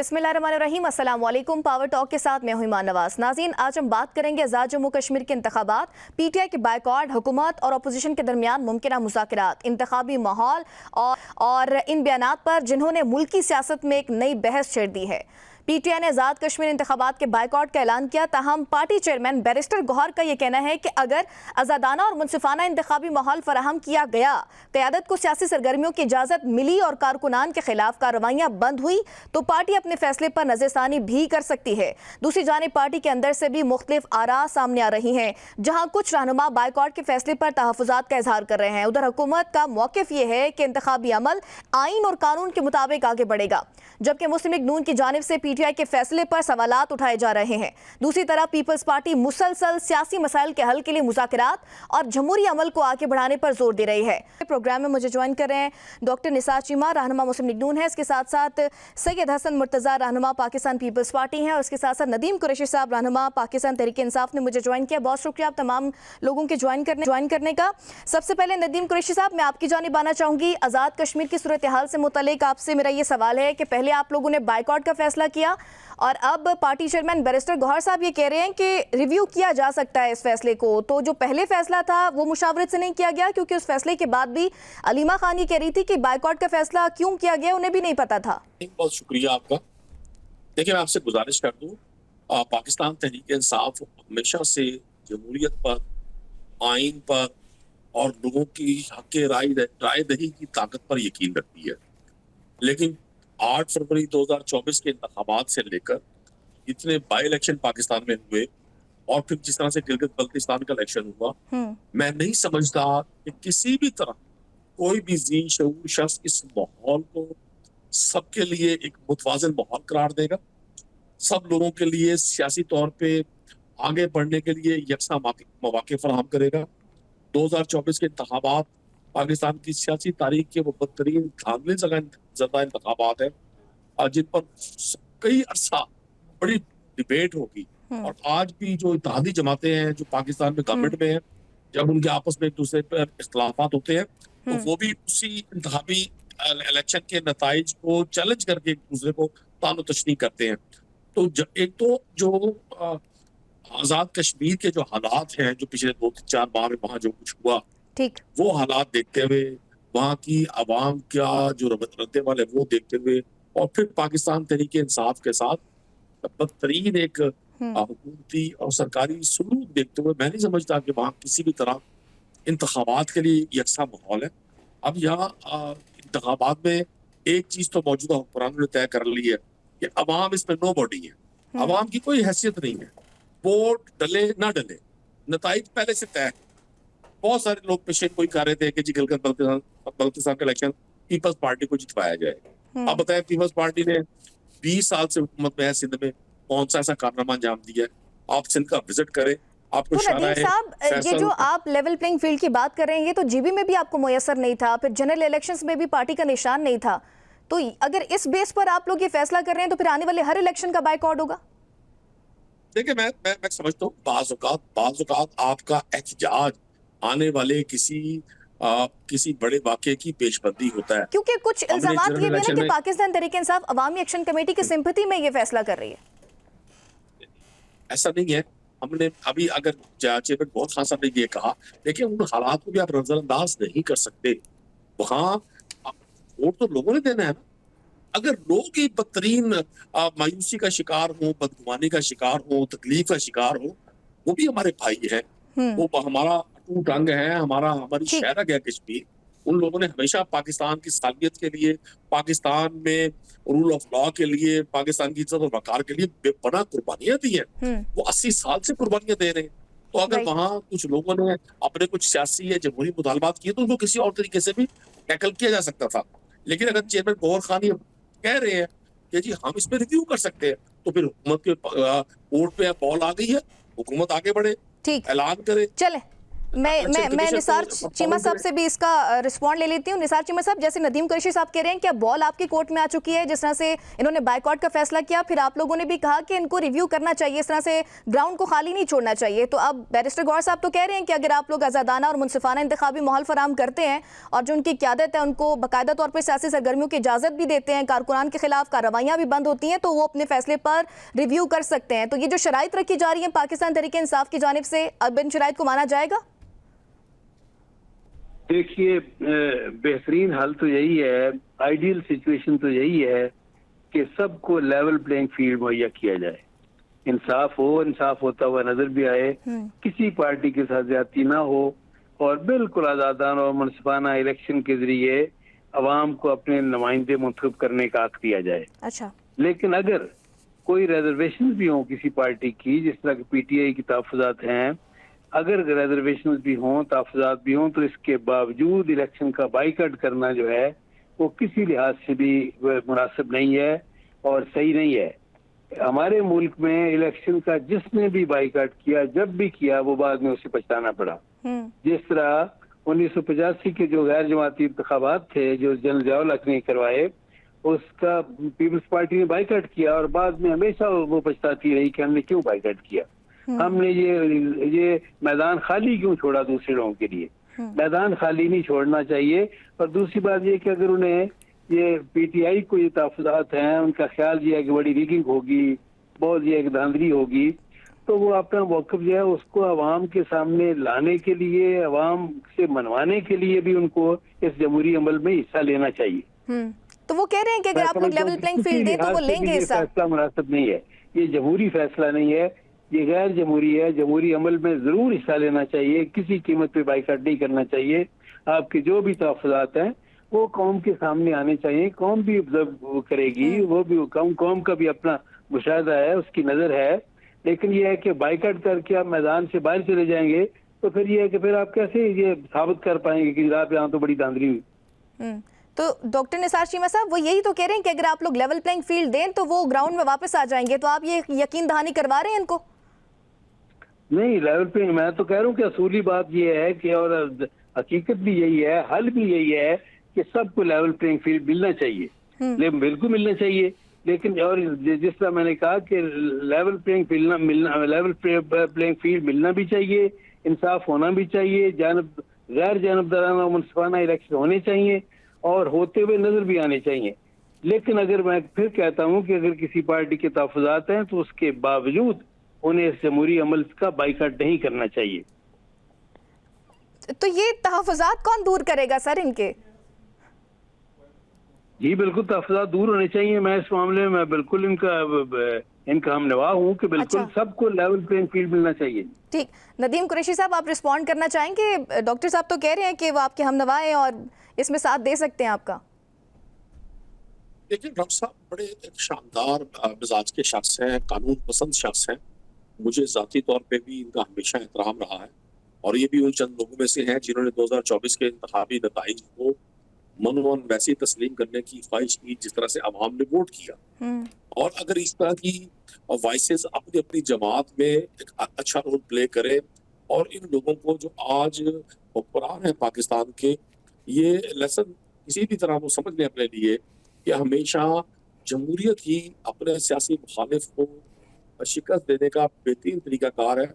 बिस्मिल्लाहिर्रहमानिर्रहीम, अस्सलाम वालेकुम। पावर टॉक के साथ मैं हूं ईमान नवाज। नाज़रीन, आज हम बात करेंगे आज़ाद जम्मू कश्मीर के इंतखाबात, पीटीआई के बायकॉट, हुकूमत और अपोजिशन के दरमियान मुमकिन मुज़ाकरात, इंतखाबी माहौल और इन बयानात पर जिन्होंने मुल्की सियासत में एक नई बहस छेड़ दी है। पीटीआई ने आज़ाद कश्मीर इंतखाबात के बायकॉट का ऐलान किया। ताहम पार्टी चेयरमैन बैरिस्टर गौहर का यह कहना है कि अगर आज़ादाना और मुनसिफाना इंतखाबी माहौल फराहम किया गया, क़यादत को सियासी सरगर्मियों की इजाज़त मिली और कारकुनान के खिलाफ कार्रवाइयाँ बंद हुई तो पार्टी अपने फैसले पर नज़रसानी भी कर सकती है। दूसरी जानिब पार्टी के अंदर से भी मुख्तलिफ आरा सामने आ रही हैं, जहाँ कुछ रहनुमा बायकॉट के फैसले पर तहफ़्फ़ुज़ात का इजहार कर रहे हैं। उधर हुकूमत का मौक़िफ़ ये है कि इंतखाबी अमल आइन और कानून के मुताबिक आगे बढ़ेगा, जबकि मुस्लिम लीग नून की जानिब से पीटीआई के फैसले पर सवालात उठाए जा रहे हैं। दूसरी तरफ पीपल्स पार्टी मुसलसल सियासी मसाइल के हल के लिए मुज़ाकरात और जमहूरी अमल को आगे बढ़ाने पर जोर दे रही है। प्रोग्राम में मुझे ज्वाइन कर रहे हैं डॉक्टर निसार चीमा, रहनुमा मुस्लिम लीग नून है। इसके साथ साथ सैयद हसन मुर्तज़ा, रहनुमा पाकिस्तान पीपल्स पार्टी हैं, और इसके साथ साथ नदीम कुरैशी साहब, रहनुमा पाकिस्तान तहरीक इंसाफ ने मुझे ज्वाइन किया। बहुत शुक्रिया आप तमाम लोगों के ज्वाइन करने का। सबसे पहले नदीम कुरैशी साहब, मैं आपकी जानिब आना चाहूँगी। आज़ाद कश्मीर की सूरत हाल से मुतल्लिक आपसे मेरा ये सवाल है कि पहले आप लोगों ने बायकॉट का फैसला किया और अब पार्टी चेयरमैन बैरिस्टर गौहर साहब ये कह रहे हैं कि रिव्यू किया जा सकता है इस फैसले को। तो जो पहले फैसला था वो मुशावरत से नहीं किया गया, क्योंकि उस फैसले के बाद भी अलीमा खान ये कह रही थी कि बायकॉट का फैसला क्यों किया गया उन्हें भी नहीं पता था। बहुत शुक्रिया आपका। देखिए, मैं आपसे गुजारिश कर दूं, पाकिस्तान तहरीक इंसाफ हमेशा से जमहूरियत पर, आइन पर और लोगों की हक राय दही की ताकत पर यकीन रखती है। लेकिन 8 फरवरी 2024 के इंतखाबात से लेकर इतने बाई इलेक्शन पाकिस्तान में हुए और फिर जिस तरह से गिलगित बल्तिस्तान का इलेक्शन हुआ, मैं नहीं समझता कि किसी भी तरह कोई भी ज़ी शऊर शख्स इस माहौल को सबके लिए एक मुतवाज़िन माहौल करार देगा, सब लोगों के लिए सियासी तौर पे आगे बढ़ने के लिए यकसा मौके फराहम करेगा। 2024 के इंतखाबात पाकिस्तान की सियासी तारीख के वो बदतरीन धांधली ज़दा इंतखाबात है, जिन पर कई अरसा बड़ी डिबेट होगी। और आज भी जो इत्तेहादी जमातें हैं जो पाकिस्तान में गवर्नमेंट में है, जब उनके आपस में एक दूसरे पर इख्तलाफात होते हैं तो वो भी उसी इंतखाबी इलेक्शन के नताइज को चैलेंज करके एक दूसरे को तानो तशनी करते हैं। तो एक तो जो आज़ाद कश्मीर के जो हालात हैं, जो पिछले 2-4 माह में वहाँ जो कुछ हुआ, ठीक, वो हालात देखते हुए, वहाँ की आवाम का जो रद्द-ए-अमल है वो देखते हुए, और फिर पाकिस्तान तहरीक इंसाफ के साथ बदतरीन एक हुकूमती और सरकारी सलूक देखते हुए मैं नहीं समझता कि वहाँ किसी भी तरह इंतखाबात के लिए यकसा माहौल है। अब यहाँ इंतखाबात में एक चीज तो मौजूदा हुक्मरानों ने तय कर ली है कि अवाम इसमें नो बॉडी है, अवाम की कोई हैसियत नहीं है। वोट डले ना डले, नताइज पहले से तय है। बहुत सारे लोग पेशे कोई कह रहे थे कि जी गिलगित बल्तिस्तान का इलेक्शन पीपल्स पार्टी को जितवाया जाएगा। अब बताएं, पीपल्स पार्टी ने 20 साल से हुकूमत में है सिंध में, कौन सा ऐसा कारनामा अंजाम दिया है? आप सिंध का विजिट करें, आपको तो नदीम साहब, ये जो आप लेवल प्लेइंग फील्ड की बात कर रहे हैं, ये तो जीबी में भी आपको मुयसर नहीं था, फिर जनरल इलेक्शंस में भी पार्टी का निशान नहीं था। तो अगर इस बेस पर आप लोग ये फैसला कर रहे हैं तो फिर आने वाले हर इलेक्शन का बायकॉट होगा। देखिए, मैं समझता हूँ बाज़ औक़ात आपका एहतजाज आने वाले किसी बड़े वाक़े की पेशबंदी होता है, क्योंकि कुछ इल्ज़ामात ये भी है कि पाकिस्तान तहरीक इंसाफ अवामी एक्शन कमेटी की सिंपैथी में ये फैसला कर रही है। ऐसा नहीं है। हमने अभी अगर चेयरमैन गौहर खान साहब ने ये कहा, देखिए उन हालात को भी आप नजरअंदाज नहीं कर सकते। वहाँ वोट तो लोगों ने देना है ना। अगर लोग एक बदतरीन मायूसी का शिकार हो, बदगुमानी का शिकार हो, तकलीफ का शिकार हो, वो भी हमारे भाई हैं, वो हमारा अटूट अंग है, हमारी शहरक है कश्मीर। उन लोगों ने हमेशा पाकिस्तान की सालियत के लिए, पाकिस्तान में रूल ऑफ लॉ के लिए, पाकिस्तान की इज्जत और वकार के लिए बेपनाह कुर्बानियां दी हैं। वो 80 साल से कुर्बानियां दे रहे हैं। तो अगर वहाँ कुछ लोगों ने अपने कुछ सियासी या जमहूरी मुतालबात किए तो उनको किसी और तरीके से भी टैकल किया जा सकता था। लेकिन अगर चेयरमैन गौहर खान ये कह रहे हैं कि जी हम इसमें रिव्यू कर सकते हैं, तो फिर हुकूमत के कोर्ट पे बॉल आ गई है, हुकूमत आगे बढ़े, ऐलान करे। चले मैं निसार चीमा साहब से भी इसका रिस्पॉन्ड ले लेती हूँ। निसार चीमा साहब, जैसे नदीम कुरैशी साहब कह रहे हैं कि बॉल आपकी कोर्ट में आ चुकी है, जिस तरह से इन्होंने बायकॉट का फैसला किया, फिर आप लोगों ने भी कहा कि इनको रिव्यू करना चाहिए, इस तरह से ग्राउंड को खाली नहीं छोड़ना चाहिए। तो अब बैरिस्टर गौर साहब तो कह रहे हैं कि अगर आप लोग आज़ादाना और मुनसिफाना इंतखाबी माहौल फराम करते हैं और जो उनकी क़यादत है उनको बाकायदा तौर पर सियासी सरगर्मियों की इजाज़त भी देते हैं, कारकुनान के खिलाफ कार्रवाइयाँ भी बंद होती हैं, तो वो अपने फैसले पर रिव्यू कर सकते हैं। तो ये जो शराइत रखी जा रही है पाकिस्तान तहरीक इंसाफ की जानिब से, अब इन शराइत को माना जाएगा? देखिए, बेहतरीन हल तो यही है, आइडियल सिचुएशन तो यही है कि सबको लेवल प्लेइंग फील्ड मुहैया किया जाए, इंसाफ हो, इंसाफ होता हुआ नजर भी आए, किसी पार्टी के साथ ज्यादती ना हो और बिल्कुल आजादाना और मुनसिफाना इलेक्शन के जरिए अवाम को अपने नुमाइंदे मुंतखब करने का हक दिया जाए। अच्छा, लेकिन अगर कोई रिजर्वेशन भी हो किसी पार्टी की, जिस तरह की पीटीआई की तहफ़्फ़ुज़ात हैं, अगर रिजर्वेशन भी हों, तहफ़्फ़ुज़ात भी हों, तो इसके बावजूद इलेक्शन का बाइकआउट करना जो है वो किसी लिहाज से भी मुनासिब नहीं है और सही नहीं है। हमारे मुल्क में इलेक्शन का जिसने भी बाइकआउट किया, जब भी किया, वो बाद में उसे पछताना पड़ा। जिस तरह 1985 के जो गैर जमाती इंतखाबात थे, जो जनरल ज़ियाउल हक ने करवाए, उसका पीपल्स पार्टी ने बाइकआउट किया और बाद में हमेशा वो पछताती रही कि हमने क्यों बाइकआउट किया, हमने ये मैदान खाली क्यों छोड़ा दूसरे लोगों के लिए। मैदान खाली नहीं छोड़ना चाहिए। और दूसरी बात ये कि अगर उन्हें ये पीटीआई को ये तहफ़्फ़ुज़ात हैं, उनका ख्याल ये है कि बड़ी रिगिंग होगी, बहुत ये धांधली होगी, तो वो अपना मौक़िफ़ जो है उसको अवाम के सामने लाने के लिए, अवाम से मनवाने के लिए भी उनको इस जमहूरी अमल में हिस्सा लेना चाहिए। तो वो कह रहे हैं कि अगर आप लोग लेवल प्लेइंग फील्ड दें तो वो लेंगे हिस्सा। फैसला मुनासिब नहीं है, ये जमहूरी फैसला नहीं है, ये गैर जमहूरी है। जमहूरी अमल में जरूर हिस्सा लेना चाहिए, किसी कीमत पे बाइकआउट नहीं करना चाहिए। आपके जो भी तहफ़्फ़ुज़ात हैं वो कौम के सामने आने चाहिए, कौम भी ऑब्जर्व करेगी, वो भी कौम का भी अपना मुशाहिदा है, उसकी नज़र है। लेकिन ये है कि बाइकआउट करके आप मैदान से बाहर चले जाएंगे तो फिर ये है कि फिर आप कैसे ये साबित कर पाएंगे कि आप यहाँ तो बड़ी धांधली हुई। तो डॉक्टर निसार चीमा साहब वो यही तो कह रहे हैं कि अगर आप लोग लेवल प्लेइंग फील्ड दें तो वो ग्राउंड में वापस आ जाएंगे, तो आप ये यकीन दहानी करवा रहे हैं इनको? नहीं, लेवल प्लेइंग, मैं तो कह रहा हूँ कि असूली बात ये है कि, और हकीकत भी यही है, हल भी यही है कि सबको लेवल प्लेइंग फील्ड मिलना चाहिए, लेकिन बिल्कुल मिलना चाहिए। लेकिन और जिस तरह मैंने कहा कि लेवल प्लेइंग फील्ड मिलना भी चाहिए, इंसाफ होना भी चाहिए, गैर जानबदाराना मुनसिफाना इलेक्शन होने चाहिए और होते हुए नजर भी आने चाहिए। लेकिन अगर मैं फिर कहता हूं कि अगर किसी पार्टी के तहफ़्फ़ुज़ात हैं तो उसके बावजूद उन्हें इस जमहूरी अमल का बाइकआउट नहीं करना चाहिए। तो ये तहफ़्फ़ुज़ात कौन दूर करेगा सर इनके? जी बिल्कुल, तहफ़्फ़ुज़ात दूर होने चाहिए। मैं इस मामले में बिल्कुल इनका हम नवा हूँ कि बिल्कुल सबको लेवल प्लेइंग फील्ड मिलना चाहिए। ठीक, नदीम कुरैशी साहब आप रिस्पॉन्ड करना चाहेंगे? डॉक्टर साहब तो कह रहे हैं कि वो आपके हम नवा हैं और इसमें साथ दे सकते हैं आपका। देखिए डॉक्टर साहब बड़े एक शानदार मिजाज के शख्स हैं, कानून पसंद शख्स हैं। मुझे ज़ाती तौर पे भी इनका हमेशा एहतराम रहा है और ये भी उन चंद लोगों में से हैं जिन्होंने 2024 के इंतखाबी नताइज को मनोमन वैसे तस्लीम करने की ख्वाहिश की जिस तरह से अवाम ने वोट किया। और अगर इस तरह की वॉइसेस अपनी अपनी जमात में एक अच्छा रोल प्ले करे और इन लोगों को जो आज हुक्मरान है पाकिस्तान के, ये लेसन किसी भी तरह वो समझ लें अपने लिए कि हमेशा जमहूरियत ही अपने सियासी मुखालिफ को शिकस्त देने का बेहतरीन तरीकाकार है।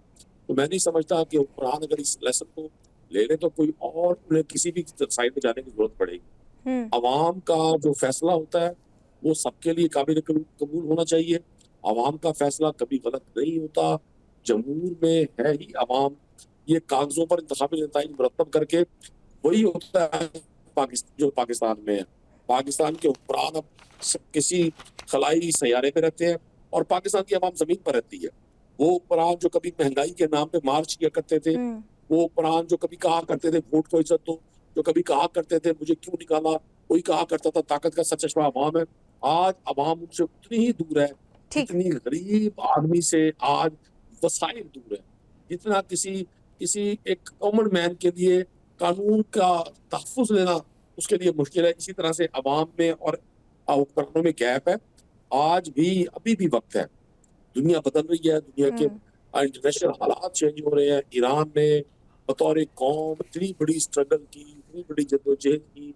तो मैं नहीं समझता कि हुक्मरान अगर इस लेसन को ले लें तो कोई और उन्हें किसी भी साइड में जाने की जरूरत पड़ेगी। अवाम का जो फैसला होता है वो सबके लिए काबिल कबूल होना चाहिए। अवाम का फैसला कभी गलत नहीं होता। जमहूर में है ही अवाम, ये कागजों पर इंतखाबी नताइज मुरतब करके वही होता है जो पाकिस्तान में है। पाकिस्तान के हुक्मरान अब किसी खलाई सैयारे पे रहते हैं और पाकिस्तान की अवाम जमीन पर रहती है। वो हुक्मरान जो कभी महंगाई के नाम पे मार्च किया करते थे, वो हुक्मरान जो कभी कहा करते थे वोट को इज्जत दो, जो कभी कहा करते थे मुझे क्यों निकाला, कोई कहा करता था ताकत का सच चश्मा अवाम है। आज अवाम उनसे उतनी ही दूर है जितनी गरीब आदमी से आज वसाइल दूर है, जितना किसी एक कॉमन मैन के लिए कानून का तहफ़्फ़ुज़ लेना उसके लिए मुश्किल है। इसी तरह से अवाम में और हुक्मरानों में गैप है। आज भी अभी भी वक्त है, दुनिया बदल रही है, दुनिया के इंटरनेशनल हालात चेंज हो रहे हैं। ईरान ने बतौर एक कौम इतनी बड़ी स्ट्रगल की, इतनी बड़ी जद्दोजहद की,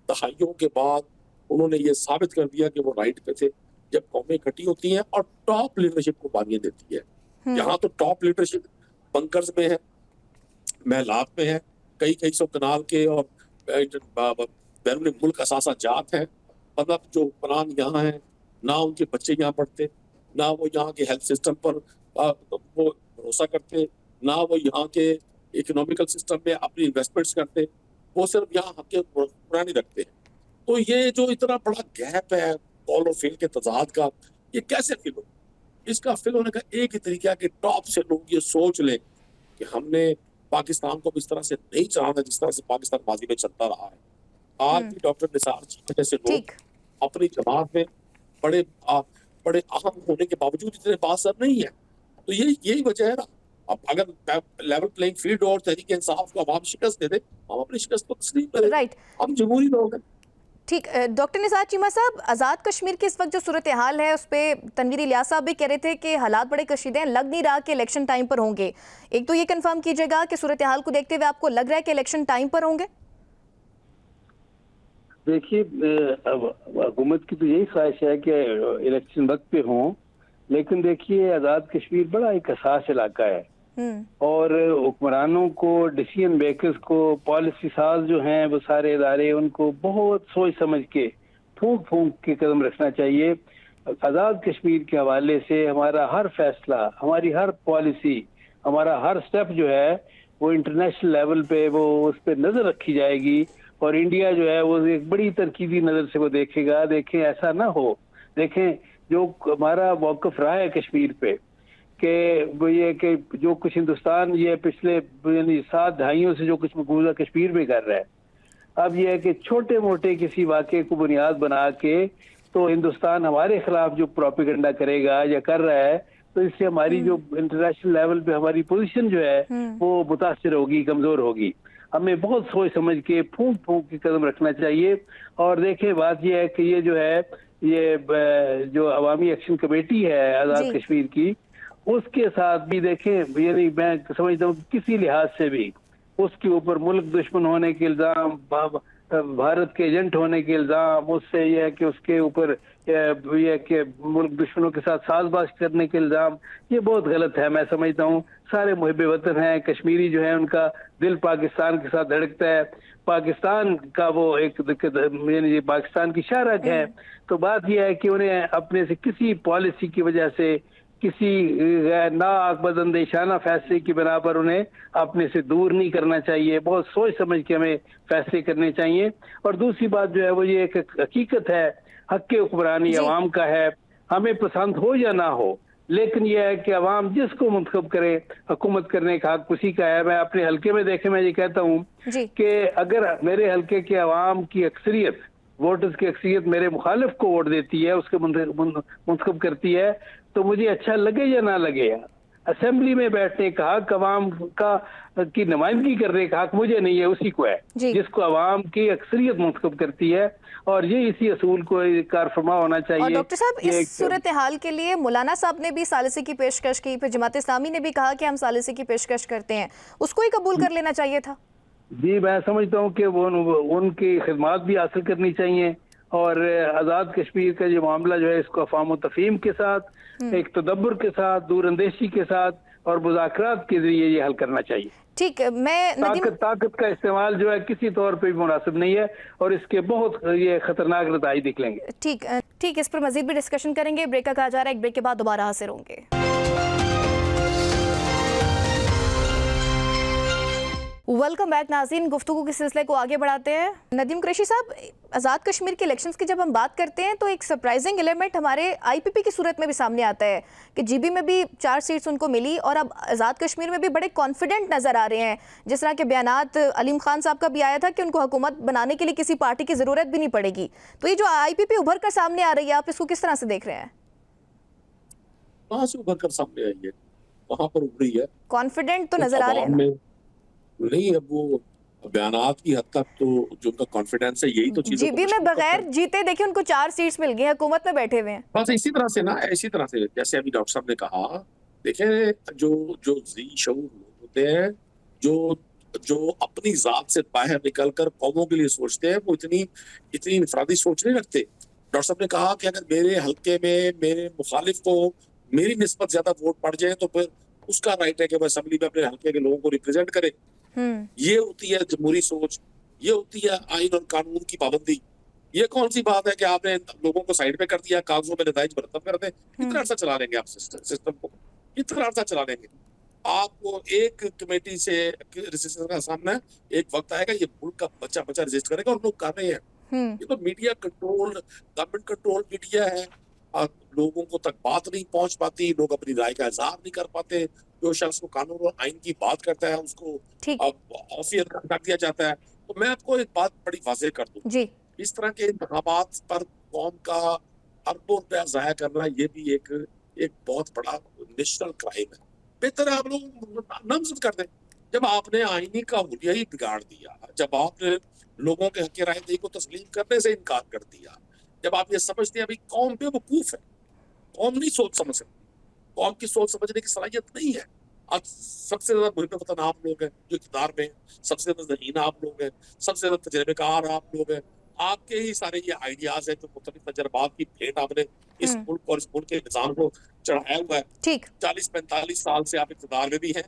दहाइयों के बाद उन्होंने ये साबित कर दिया कि वो राइट पे थे। जब कौमें इकट्ठी होती हैं और टॉप लीडरशिप कुर्बानियां देती है, यहाँ तो टॉप लीडरशिप बंकर्स में है, महलात में है, कई कई सौ कनाल के और बैरून मुल्क असासा जात हैं। मतलब जो हुक्मरान यहाँ हैं, ना उनके बच्चे यहाँ पढ़ते, ना वो यहाँ के हेल्थ सिस्टम पर वो भरोसा करते, ना वो यहाँ के इकोनॉमिकल सिस्टम में अपनी इन्वेस्टमेंट्स करते, वो सिर्फ यहाँ हक पुरानी रखते हैं। तो ये जो इतना बड़ा गैप है कॉल और फेल के तजाद का, ये कैसे फिल हो? इसका फिल होने का एक ही तरीका है कि टॉप से लोग ये सोच लें कि हमने पाकिस्तान को इस तरह से नहीं चलाना जिस तरह से पाकिस्तान माजी में चलता रहा है। आज भी डॉक्टर निसार जी जैसे लोग अपनी जमात में बड़े बड़े अहम होने के बावजूद इतने बासर नहीं है। तो यही वजह है ना। अब अगर लेवल प्लेइंग फील्ड और तहरीक इंसाफ को आवाम शिकस्त दे दे, हम अपनी शिकस्त को तस्लीम करें। राइट, हम जमहूरी लोग हैं। ठीक। डॉक्टर निसार चीमा साहब, आज़ाद कश्मीर की इस वक्त जो सूरत हाल है उस पर तनवीर इलियास साहब भी कह रहे थे कि हालात बड़े कशीदे हैं, लग नहीं रहा कि इलेक्शन टाइम पर होंगे। एक तो ये कंफर्म कीजिएगा कि सूरत हाल को देखते हुए आपको लग रहा है कि इलेक्शन टाइम पर होंगे? देखिए, हुकूमत की तो यही ख्वाहिश है कि इलेक्शन वक्त पे हों, लेकिन देखिए आज़ाद कश्मीर बड़ा एक हसास इलाका है और हुक्मरानों को, डिसीजन मेकर्स को, पॉलिसी साज जो हैं वो सारे इदारे, उनको बहुत सोच समझ के फूंक फूंक के कदम रखना चाहिए। आज़ाद कश्मीर के हवाले से हमारा हर फैसला, हमारी हर पॉलिसी, हमारा हर स्टेप जो है वो इंटरनेशनल लेवल पे वो उस पर नजर रखी जाएगी और इंडिया जो है वो एक बड़ी तरकीबी नजर से वो देखेगा। देखें ऐसा ना हो, देखें जो हमारा मौकफ रहा है कश्मीर पे कि वो ये कि जो कुछ हिंदुस्तान ये पिछले 7 दहाइयों से जो कुछ मकबूजा कश्मीर में कर रहा है, अब ये है कि छोटे मोटे किसी वाक़े को बुनियाद बना के तो हिंदुस्तान हमारे खिलाफ जो प्रोपेगेंडा करेगा या कर रहा है, तो इससे हमारी जो इंटरनेशनल लेवल पे हमारी पोजीशन जो है वो मुतासिर होगी, कमजोर होगी। हमें बहुत सोच समझ के फूंक फूंक के कदम रखना चाहिए। और देखें, बात यह है कि ये जो है ये जो अवामी एक्शन कमेटी है आज़ाद कश्मीर की, उसके साथ भी देखें, यानी मैं समझता हूँ किसी लिहाज से भी उसके ऊपर मुल्क दुश्मन होने के इल्जाम, भारत के एजेंट होने के इल्जाम, उससे यह है कि उसके ऊपर यह कि मुल्क दुश्मनों के साथ साजबाज करने के इल्जाम, ये बहुत गलत है। मैं समझता हूँ सारे मुहिब वतन हैं, कश्मीरी जो है उनका दिल पाकिस्तान के साथ धड़कता है, पाकिस्तान का वो एक यानी पाकिस्तान की शाहरग है। तो बात यह है कि उन्हें अपने से किसी पॉलिसी की वजह से, किसी नाअकबदंदेशाना फैसले की बिना पर उन्हें अपने से दूर नहीं करना चाहिए। बहुत सोच समझ के हमें फैसले करने चाहिए। और दूसरी बात जो है वो ये एक हकीकत है, हक के हुक्मरानी अवाम का है, हमें पसंद हो या ना हो, लेकिन यह है कि अवाम जिसको मुंतखब करे, हुकूमत करने का हक उसी का है। मैं अपने हल्के में देखे, मैं ये कहता हूँ कि अगर मेरे हल्के के अवाम की अक्सरियत, वोटर्स की अक्सरियत मेरे मुखालिफ को वोट देती है, उसके मुंतखब करती है, तो मुझे अच्छा लगे या ना लगे, असेंबली में बैठने का हक, अवाम का की नुमाइंदगी करने का हक मुझे नहीं है, उसी को है जिसको अवाम की अक्सरियत मुंतखब करती है। और ये इसी असूल को कारफरमा होना चाहिए। और डॉक्टर साहब, इस सूरत हाल के लिए मौलाना साहब ने भी सालिसी की पेशकश की, फिर जमात इस्लामी ने भी कहा कि हम सालिसी की पेशकश करते हैं, उसको ही कबूल कर लेना चाहिए था। जी, मैं समझता हूँ कि वो उनकी खिदमात भी हासिल करनी चाहिए और आज़ाद कश्मीर का जो मामला जो है इसको अफ़ाम तफ़हीम के साथ, एक तदब्बर के साथ, दूरअंदेशी के साथ और मुज़ाकरात के जरिए ये हल करना चाहिए। ठीक, मैं ताकत का इस्तेमाल जो है किसी तौर पे भी मुनासिब नहीं है और इसके बहुत ये खतरनाक नतीजे निकलेंगे। ठीक, इस पर मजीद भी डिस्कशन करेंगे। ब्रेक का कहा जा रहा है, एक ब्रेक के बाद दोबारा हाजिर होंगे। वेलकम बैक नाज़रीन, गुफ्तगू के सिलसिले को आगे बढ़ाते हैं। नदीम कुरैशी साहब, आज़ाद कश्मीर के इलेक्शंस की जब हम बात करते हैं तो एक सरप्राइजिंग एलिमेंट हमारे आईपीपी की सूरत में भी सामने आता है कि जीबी में भी 4 सीट्स उनको मिली और अब आज़ाद कश्मीर में भी बड़े कॉन्फिडेंट नज़र आ रहे हैं। जिस तरह के बयानात अलीम खान साहब का भी आया था कि उनको हुकूमत बनाने के लिए किसी पार्टी की ज़रूरत भी नहीं पड़ेगी। तो ये जो आईपीपी उभर कर सामने आ रही है, आप इसको किस तरह से देख रहे हैं? कहाँ से उभर कर सामने आई है, कहाँ पर उभरी है? कॉन्फिडेंट तो नजर आ रहे हैं नहीं। अब वो बयानात की हद तक तो जो उनका कॉन्फिडेंस है, यही तो चीज़ जीबी में बगैर जीते देखिए उनको 4 सीट्स मिल गई, हुकूमत में बैठे हुए हैं। बस इसी तरह से ना, इसी तरह से जैसे अभी डॉक्टर साहब ने कहा, देखें जो जी शऊर लोग होते हैं, जो जो अपनी जात से बाहर निकलकर कौमों के लिए सोचते हैं वो इतनी इतनी इंफरादी सोच नहीं रखते। डॉक्टर साहब ने कहा कि अगर मेरे हल्के में मेरे मुखालिफ को मेरी निस्बत ज्यादा वोट पड़ जाए तो फिर उसका राइट है कि वह असेंबली में अपने हल्के के लोगों को रिप्रेजेंट करे। ये होती है जमहूरी सोच, ये होती है आइन और कानून की पाबंदी। ये कौन सी बात है कि आपने लोगों को साइड पे कर दिया, कागजों में नताइज मरतब कर दे। कितना अर्सा चला लेंगे आप सिस्टम को, कितना अर्सा चला लेंगे? आपको एक कमेटी से रजिस्ट्रेशन का सामना है, एक वक्त आएगा ये मुल्क का बच्चा बच्चा रजिस्टर करेगा और लोग कर रहे हैं। ये तो media control, government control media है। लोगों को तक बात नहीं पहुंच पाती, लोग अपनी राय का इजहार नहीं कर पाते। जो शख्स को कानून और आइन की बात करता है उसको ऑफियर कर दिया जाता है। तो मैं आपको एक बात बड़ी वाज़ेह कर दूं, इस तरह के इंतखाबात पर कौम का अरबों रुपया जाया करना ये भी एक बहुत बड़ा नेशनल क्राइम है। बेहतर है आप लोग नामजद कर दें। जब आपने आईनी का हुलिया ही बिगाड़ दिया, जब आपने लोगों के हक राय को तस्लीम करने से इनकार कर दिया, जब आप ये समझते हैं अभी कौम बेवकूफ है, कौम नहीं सोच समझ सकती, कौम की सोच समझने की सलाहियत नहीं है। आज सबसे ज्यादा मुहिब वतन आप लोग हैं जो इक़्तिदार में, सबसे ज्यादा ज़हीन आप लोग हैं, सबसे ज्यादा तजर्बेकार आप लोग हैं। आपके ही सारे ये आइडियाज है जो मुख्तलिफ तजर्बात की भेंट आपने इस मुल्क और इस मुल्क के निज़ाम को चढ़ाया हुआ है। 40-45 साल से आप इक़्तिदार में भी हैं।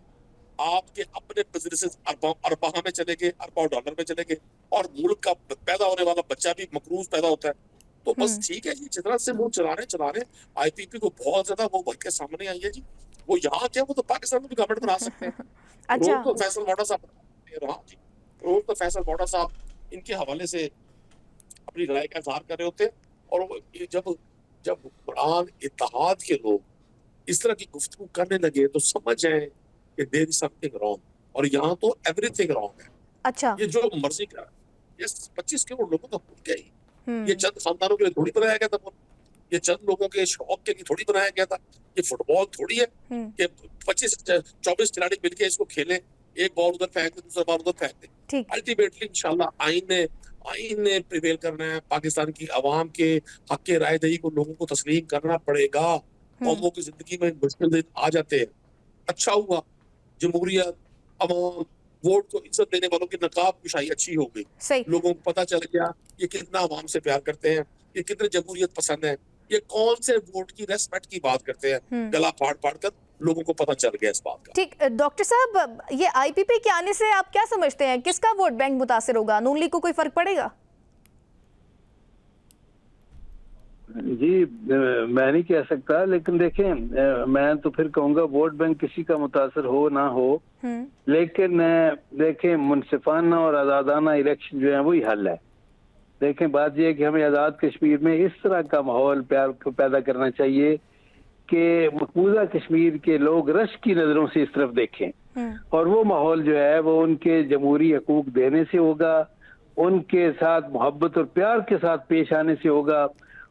आपके अपने बिजनेसेस अरबा में चले गए, अरबा डॉलर में चले गए, और मुल्क का पैदा होने वाला बच्चा भी मकरूज पैदा होता है। तो बस ठीक है जी, जितना से मुंह चला रहे IPP को बहुत ज्यादा वो भर के सामने आई है जी। वो यहाँ क्या, वो तो पाकिस्तान में भी गवर्नमेंट बना सकते हैं। अच्छा। रोज तो फैसल वाडा साहब, रोज तो फैसल वाडा साहब इनके हवाले से अपनी राय का इजहार कर रहे होते हैं। और जब हुक्मरान इत्तेहाद के लोग इस तरह की गुफ्तगू करने लगे तो समझ जाए कि देयर इज समथिंग रॉन्ग, और यहाँ तो एवरीथिंग रॉन्ग है। अच्छा। ये जो मर्जी का, ये 25 करोड़ लोगों का मुल्क है, ये चंद खानदानों के लिए थोड़ी बनाया गया था, ये चंद लोगों के शौक के लिए थोड़ी बनाया गया था। ये फुटबॉल थोड़ी है कि 25-24 खिलाड़ी मिलके इसको खेलें, एक बॉल उधर फेंक दे, दूसरा बॉल उधर फेंक दे। अल्टीमेटली इंशाल्लाह आइन ने प्रिवेल करना है। पाकिस्तान की आवाम के हक के राय दही को लोगों को तस्लीम करना पड़ेगा। कौमों की जिंदगी में मुश्किल दिन आ जाते हैं। अच्छा हुआ जमहूरियत, अवाम, वोट को इज्जत देने वालों की नकाब कुशाई अच्छी हो गई। लोगों को पता चल गया ये कितना अवाम से प्यार करते हैं, ये कितने जमहूरियत पसंद है, ये कौन से वोट की रेस्पेक्ट की बात करते हैं। गला फाड़ कर लोगों को पता चल गया इस बात का। ठीक, डॉक्टर साहब, ये IPP के आने से आप क्या समझते हैं, किसका वोट बैंक मुतासिर होगा? नून लीग को कोई फर्क पड़ेगा? जी मैं नहीं कह सकता, लेकिन देखें मैं तो फिर कहूँगा वोट बैंक किसी का मुतासर हो ना हो, लेकिन देखें मुनसिफाना और आज़ादाना इलेक्शन जो है वही हल है। देखें बात यह है कि हमें आज़ाद कश्मीर में इस तरह का माहौल प्यार पैदा करना चाहिए कि मकबूजा कश्मीर के लोग रश की नज़रों से इस तरफ देखें, और वो माहौल जो है वो उनके जमहूरी हकूक देने से होगा, उनके साथ मोहब्बत और प्यार के साथ पेश आने से होगा,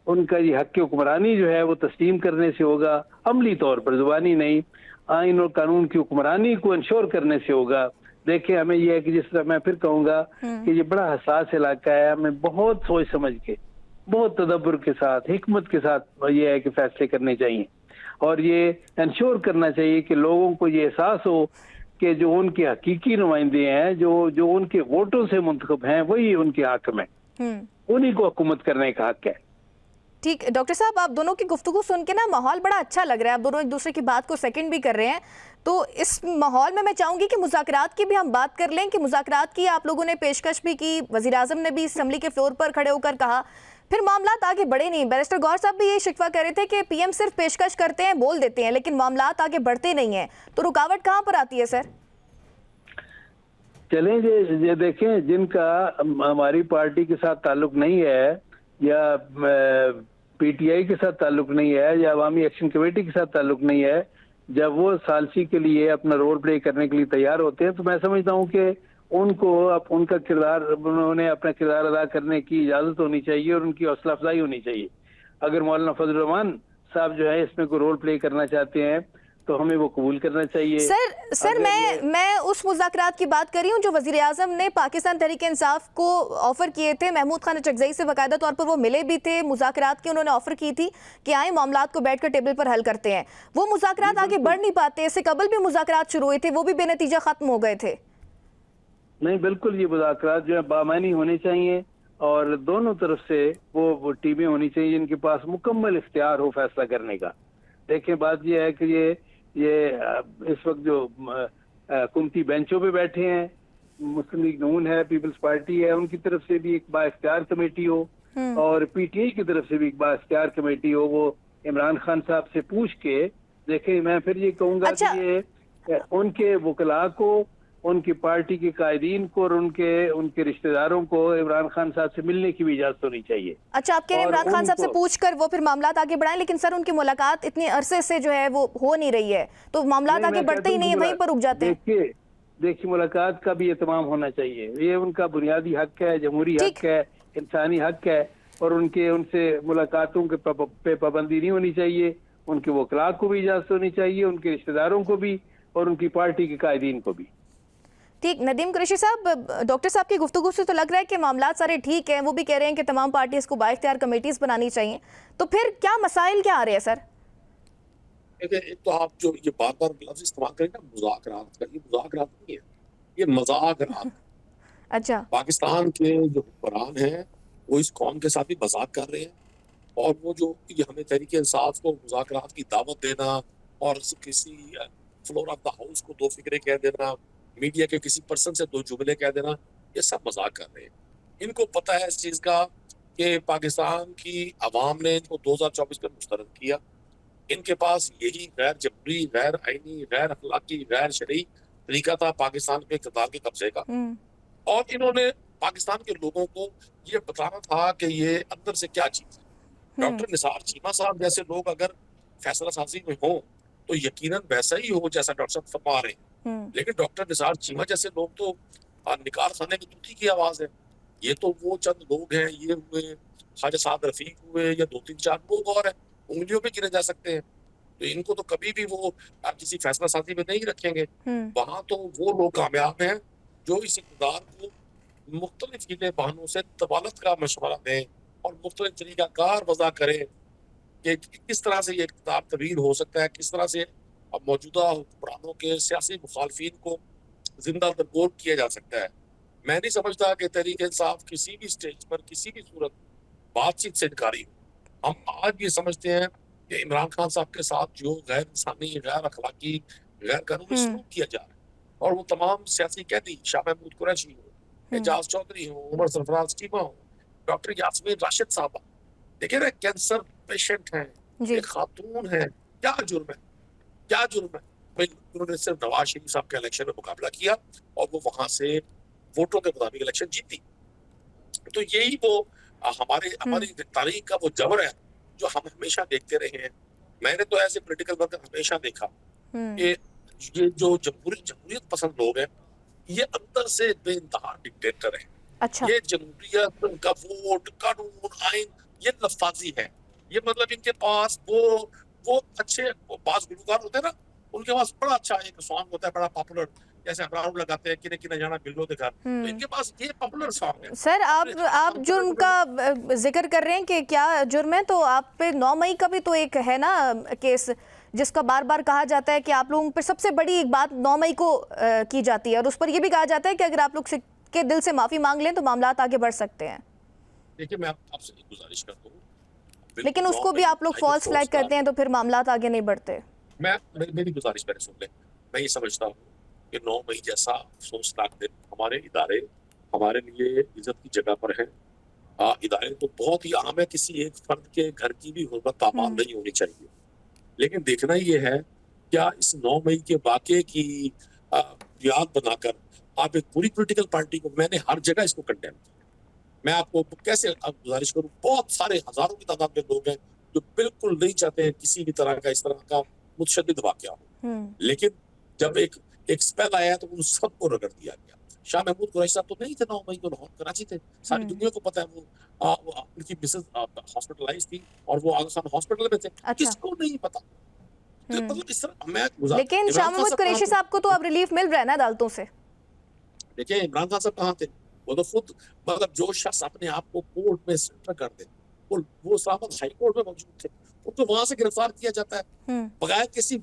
उनका ये हक हुक्मरानी जो है वो तस्लीम करने से होगा, अमली तौर पर, जुबानी नहीं, आइन और कानून की हुक्मरानी को इंश्योर करने से होगा। देखिए हमें यह है कि जिस तरह मैं फिर कहूँगा कि ये बड़ा हसास इलाका है, हमें बहुत सोच समझ के, बहुत तदब्बर के साथ, हिकमत के साथ ये है कि फैसले करने चाहिए, और ये इंश्योर करना चाहिए कि लोगों को ये एहसास हो कि जो उनके हकीकी नुमाइंदे हैं, जो उनके वोटों से मुंतखब हैं, वही उनके हक में, उन्हीं को हुकूमत करने का हक है। ठीक, डॉक्टर साहब, आप दोनों की गुफ्तगू सुन के ना माहौल बड़ा अच्छा लग रहा है। आप दोनों एक दूसरे की बात को सेकंड भी कर रहे हैं। तो इस माहौल में मैं चाहूंगी कि मुज़ाकरात की भी हम बात कर लें कि मुज़ाकरात की आप लोगों ने पेशकश भी की, वज़ीर आज़म ने भी असेंबली के फ्लोर पर खड़े होकर कहा, फिर मामलात आगे बढ़े नहीं। बैरिस्टर गौहर साहब भी ये शिकवा कर रहे थे कि PM सिर्फ पेशकश करते हैं, बोल देते हैं, लेकिन मामलात आगे बढ़ते नहीं हैं। तो रुकावट कहाँ पर आती है सर? चलें ये देखें, जिनका हमारी पार्टी के साथ ताल्लुक नहीं है, या PTI के साथ ताल्लुक नहीं है, या अवामी एक्शन कमेटी के साथ ताल्लुक नहीं है, जब वो सालसी के लिए अपना रोल प्ले करने के लिए तैयार होते हैं, तो मैं समझता हूँ कि उनको उनका किरदार, उन्होंने अपना किरदार अदा करने की इजाज़त होनी चाहिए और उनकी हौसला अफजाई होनी चाहिए। अगर मौलाना फजल रहमान साहब जो है इसमें कोई रोल प्ले करना चाहते हैं तो हमें वो कबूल करना चाहिए। सर मैं उस मुज़ाकरात की बात कर रही हूँ जो वज़ीर आज़म ने पाकिस्तान तहरीक इंसाफ को ऑफर किए थे। महमूद खान चकजई से बाकायदा तौर पर वो मिले भी थे, मुज़ाकरात की उन्होंने ऑफर की थी कि आए मामलात को बैठकर टेबल पर हल करते हैं। वो मुज़ाकरात आगे बढ़ नहीं पाते, इससे कबल भी मुज़ाकरात शुरू हुए थे, वो भी बेनतीजा खत्म हो गए थे। नहीं, बिल्कुल ये मुज़ाकरात जो है बामानी होने चाहिए और दोनों तरफ से वो टीमें होनी चाहिए जिनके पास मुकम्मल इख्तियार हो फैसला करने का। देखें, बात ये है कि इस वक्त जो कुमती बेंचों पे बैठे हैं, मुस्लिम लीग नून है, पीपल्स पार्टी है, उनकी तरफ से भी एक बाइख्तियार कमेटी हो और पीटीआई की तरफ से भी एक बाइख्तियार कमेटी हो। वो इमरान खान साहब से पूछ के देखें। मैं फिर ये कहूंगा अच्छा। कि ये उनके वकला को, उनकी पार्टी के कायदीन को और उनके रिश्तेदारों को इमरान खान साहब से मिलने की भी इजाजत होनी चाहिए। अच्छा, आप कह रहे हैं और इमरान खान साहब से उनको- पूछकर वो फिर मामलात आगे बढ़ाएं, लेकिन सर उनकी मुलाकात इतने अरसे से जो है वो हो नहीं रही है, तो मामलात नहीं, आगे मैं बढ़ते कहता ही हूं नहीं है, कि वहीं पर रुक जाते हैं। देखिए, मुलाकात का भी एहतमाम होना चाहिए। ये उनका बुनियादी हक है, जमहूरी ठीक। हक है, इंसानी हक है और उनसे मुलाकातों के पे पाबंदी नहीं होनी चाहिए। उनके वकला को भी इजाजत होनी चाहिए, उनके रिश्तेदारों को भी और उनकी पार्टी के कायदीन को भी। ठीक। नदीम कुरैशी साहब, डॉक्टर साहब की गुफ्तगू से तो लग रहा है कि मामलात सारे ठीक हैं, वो भी कह रहे हैं कि तमाम पार्टीज को बाइख्तियार कमेटीज बनानी चाहिए, तो फिर क्या मसाइल क्या आ रहे हैं सर? देखिए, एक तो आप जो ये बार बार लफ्ज इस्तेमाल करें ना मुज़ाकरात का, ये मुज़ाकरात नहीं है, ये मज़ाकरात। अच्छा। पाकिस्तान के जो हुक्मरान हैं वो इस कौम के साथ भी मजाक कर रहे हैं और वो जो ये हमें तहरीक इंसाफ को मुज़ाकरात की दावत देना और किसी फ्लोर ऑफ द हाउस को दो फिक्रे कह देना, मीडिया के किसी पर्सन से दो जुमले कह देना, ये सब मजाक कर रहे हैं। इनको पता है इस चीज का कि पाकिस्तान की आवाम ने इनको 2024 में मुस्तरद किया। इनके पास यही गैर जमहूरी, गैर आईनी, गैर अखलाकी, गैर शरई तरीका था पाकिस्तान पे इक़्तिदार के कब्जे का और इन्होंने पाकिस्तान के लोगों को ये बताना था कि ये अंदर से क्या चीज है। डॉक्टर निसार चीमा साहब जैसे लोग अगर फैसला साजी में हो तो यकीनन वैसा ही हो जैसा डॉक्टर साहब फरमा रहे हैं, लेकिन डॉक्टर निसार चीमा जैसे लोग तो निकार खाने की तूती की आवाज है। ये तो वो चंद लोग हैं, ये हुए ख्वाजा साहब रफीक हुए या 2-3-4 लोग और हैं, उंगलियों पे गिने जा सकते हैं। तो इनको तो कभी भी वो किसी फैसला साजी में नहीं रखेंगे। वहां तो वो लोग कामयाब हैं जो इस इक़्तिदार को मुख्तलिफ हीले बहानों से तबालत का मशवरा दें और मुख्तलिफ तरीकाकार वज़ा करें कि किस तरह से ये इक़्तिदार तब्दील हो सकता है, किस तरह से अब मौजूदा हुक्मरानों के सियासी मुखालफिन को जिंदा दरगोर किया जा सकता है। मैं नहीं समझता कि तहरीक इंसाफ किसी भी स्टेज पर किसी भी सूरत बातचीत से इनकारी हो। हम आज ये समझते हैं कि इमरान खान साहब के साथ जो गैर इंसानी, गैर अखलाकी, गैर कानूनी सलूक किया जा रहा है और वो तमाम सियासी कैदी शाह महमूद कुरैशी हो, एजाज चौधरी हो, उमर सरफराज चीमा हो, डॉक्टर यास्मीन राशिद साहबा, देखिए ना कैंसर पेशेंट हैं, एक खातून है, क्या जुर्म है, क्या जुर्म है? भाई उन्होंने सिर्फ नवाज शरीफ साहब के इलेक्शन में मुकाबला किया और वो वहां से वोटों के मुताबिक इलेक्शन जीती। तो यही वो हमारी तारीख का वो जबर है जो हम हमेशा देखते रहे हैं। मैंने तो ऐसे पॉलिटिकल वर्कर हमेशा देखा कि ये जो जमहूरियत पसंद लोग हैं ये अंदर से बेइंतहा डिक्टेटर है। अच्छा। ये जमहूरियत, उनका वोट, कानून, आइन, ये लफाजी है। ये मतलब इनके पास वो अच्छे बाज गुलकार होते हैं ना, उनके पास बड़ा अच्छा एक सॉन्ग होता है, बड़ा पॉपुलर, जैसे अबरार लगाते हैं किने किने जाना बिल्लो दिखा, तो इनके पास ये पॉपुलर सॉन्ग है। सर, आप जुर्म का जिक्र कर रहे हैं कि क्या जुर्म है, तो आप पे 9 मई का भी तो एक है ना केस, जिसका बार बार कहा जाता है कि आप लोगों पर सबसे बड़ी एक बात 9 मई को की जाती है और उस पर यह भी कहा जाता है कि अगर आप लोग के दिल से माफी मांग लें तो मामलात आगे बढ़ सकते हैं। देखिए, मैं आपसे एक गुजारिश करता हूँ, लेकिन उसको भी आप लोग फॉल्स फ्लैग करते हैं तो फिर मामलात आगे नहीं बढ़ते। मेरी गुजारिश पहले सुन ले। मैं ये समझता हूँ कि 9 मई जैसा अफसोसनाक दिन हमारे इदारे हमारे लिए इज्जत की जगह पर है। इदारे तो बहुत ही आम है, किसी एक फर्द के घर की भी हुर्मत पामाल नहीं होनी चाहिए, लेकिन देखना ये है क्या इस 9 मई के वाक़े की याद बनाकर आप एक पूरी पॉलिटिकल पार्टी को, मैंने हर जगह इसको कंडेम किया। मैं आपको कैसे गुजारिश करूं, बहुत सारे हजारों की तादाद में लोग हैं जो बिल्कुल नहीं चाहते हैं किसी भी तरह का इस तरह का मुतशद्दिद वाक़या हो, लेकिन जब एक स्पेल आया तो उन सबको रगड़ दिया गया। शाह महमूद कुरैशी साहब तो नहीं थे 9 मई को, लाहौर कराची थे, सारी दुनिया को पता है। वो उनकी मिसेज हॉस्पिटलाइज थी और वो आगा खान हॉस्पिटल में थे। अच्छा। किसको नहीं पता? तो मतलब इस तरह मैं लेकिन शाह महमूद कुरैशी साहब को तो अब रिलीफ मिल रहा है ना अदालतों से। देखिए, इमरान खान साहब कहाँ थे? वो तो खुद मतलब जो शख्स अपने आप को कोर्ट में सरेंडर कर दे, वो इस्लामाबाद हाई कोर्ट में मौजूद थे, उनको वहां से गिरफ्तार किया जाता है बगैर किसी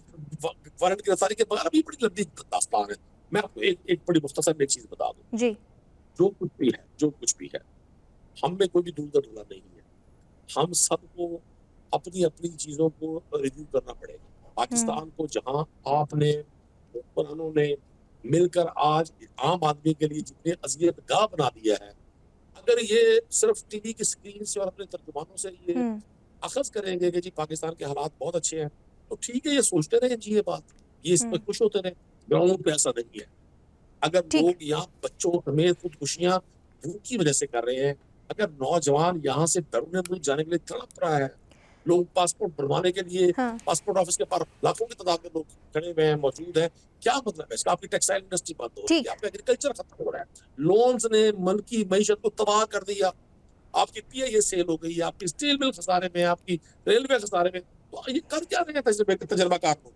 वारंट गिरफ्तारी के। बगैर अभी बड़ी लंबी दास्तान है। मैं आपको एक बड़ी मुख्तसर में एक चीज बता दूं, जी। जो कुछ भी है, हम में कोई भी दूर दराज नहीं है। हम सबको अपनी अपनी चीजों को रिव्यू करना पड़ेगा। पाकिस्तान को जहां आपने हुक्मरानों ने मिलकर आज आम आदमी के लिए जितने अजियत गाह बना दिया है, अगर ये सिर्फ टीवी की स्क्रीन से और अपने तर्जुमानों से ये अखज करेंगे कि जी पाकिस्तान के हालात बहुत अच्छे हैं, तो ठीक है, ये सोचते रहे जी, ये बात, ये इस पर खुश होते रहे। ग्राउंड पे ऐसा नहीं है। अगर लोग यहाँ बच्चों समेत खुदकुशियां भूख की वजह से कर रहे हैं, अगर नौजवान यहाँ से बैरून मुल्क जाने के लिए तड़प रहा है, लोग पासपोर्ट बनवाने के लिए पासपोर्ट ऑफिस के पास लाखों की तादाद में लोग खड़े हुए हैं, मौजूद है, क्या मतलब है इसका? आपकी टेक्सटाइल इंडस्ट्री बंद हो रही है, आपका एग्रीकल्चर खत्म हो रहा है, लोन्स ने मन की मईशत को तबाह कर दिया, आपकी पीआईए सेल हो गई, आपकी स्टील मिल खसारे में, आपकी रेलवे खसारे में, तो ये कर क्या रहे हैं तजर्बाकार लोग?